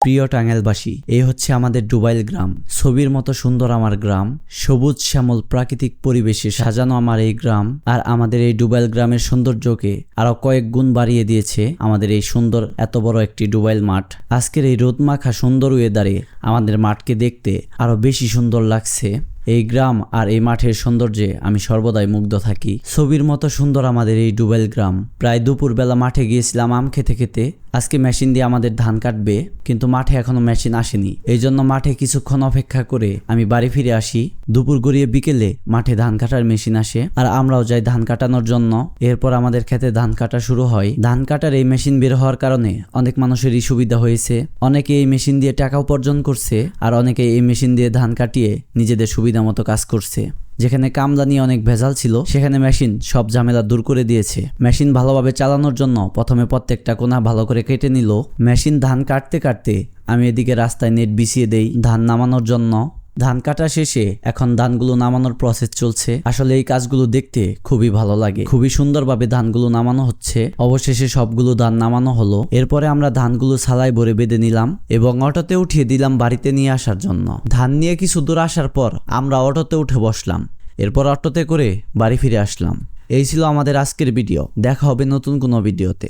প্রিয় টাঙ্গাইলবাসী, এই হচ্ছে আমাদের ডুবাইল গ্রাম। ছবির মতো সুন্দর আমার গ্রাম, সবুজ শ্যামল প্রাকৃতিক পরিবেশে সাজানো আমার এই গ্রাম। আর আমাদের এই ডুবাইল গ্রামের সৌন্দর্যকে আরো কয়েক গুণ বাড়িয়ে দিয়েছে আমাদের এই সুন্দর এত বড় একটি ডুবাইল মাঠ। আজকের এই রোদমাখা সুন্দর ওয়েদারে আমাদের মাঠকে দেখতে আরো বেশি সুন্দর লাগছে। এই গ্রাম আর এই মাঠের সৌন্দর্যে আমি সর্বদাই মুগ্ধ থাকি। ছবির মতো সুন্দর আমাদের এই ডুবাইল গ্রাম। প্রায় দুপুরবেলা মাঠে গিয়েছিলাম আম খেতে খেতে। আজকে মেশিন দিয়ে আমাদের ধান কাটবে, কিন্তু মাঠে এখনো মেশিন আসেনি। এই জন্য মাঠে কিছুক্ষণ অপেক্ষা করে আমি বাড়ি ফিরে আসি। দুপুর গড়িয়ে বিকেলে মাঠে ধান কাটার মেশিন আসে আর আমরাও যাই ধান কাটানোর জন্য। এরপর আমাদের ক্ষেতে ধান কাটা শুরু হয়। ধান কাটার এই মেশিন বের হওয়ার কারণে অনেক মানুষেরই সুবিধা হয়েছে। অনেকে এই মেশিন দিয়ে টাকা উপার্জন করছে, আর অনেকে এই মেশিন দিয়ে ধান কাটিয়ে নিজেদের সুবিধা মতো কাজ করছে। যেখানে কামলা নিয়ে অনেক ভেজাল ছিল, সেখানে মেশিন সব ঝামেলা দূর করে দিয়েছে। মেশিন ভালোভাবে চালানোর জন্য প্রথমে প্রত্যেকটা কোণা ভালো করে কেটে নিল। মেশিন ধান কাটতে কাটতে আমি এদিকে রাস্তায় নেট বিছিয়ে দেই ধান নামানোর জন্য। ধান কাটা শেষে এখন ধানগুলো নামানোর প্রসেস চলছে। আসলে এই কাজগুলো দেখতে খুবই ভালো লাগে। খুবই সুন্দরভাবে ধানগুলো নামানো হচ্ছে। অবশেষে সবগুলো ধান নামানো হলো। এরপরে আমরা ধানগুলো ছালাই ভরে বেঁধে নিলাম এবং অটোতে উঠিয়ে দিলাম বাড়িতে নিয়ে আসার জন্য। ধান নিয়ে কিছু দূর আসার পর আমরা অটোতে উঠে বসলাম। এরপর অটোতে করে বাড়ি ফিরে আসলাম। এই ছিল আমাদের আজকের ভিডিও। দেখা হবে নতুন কোনো ভিডিওতে।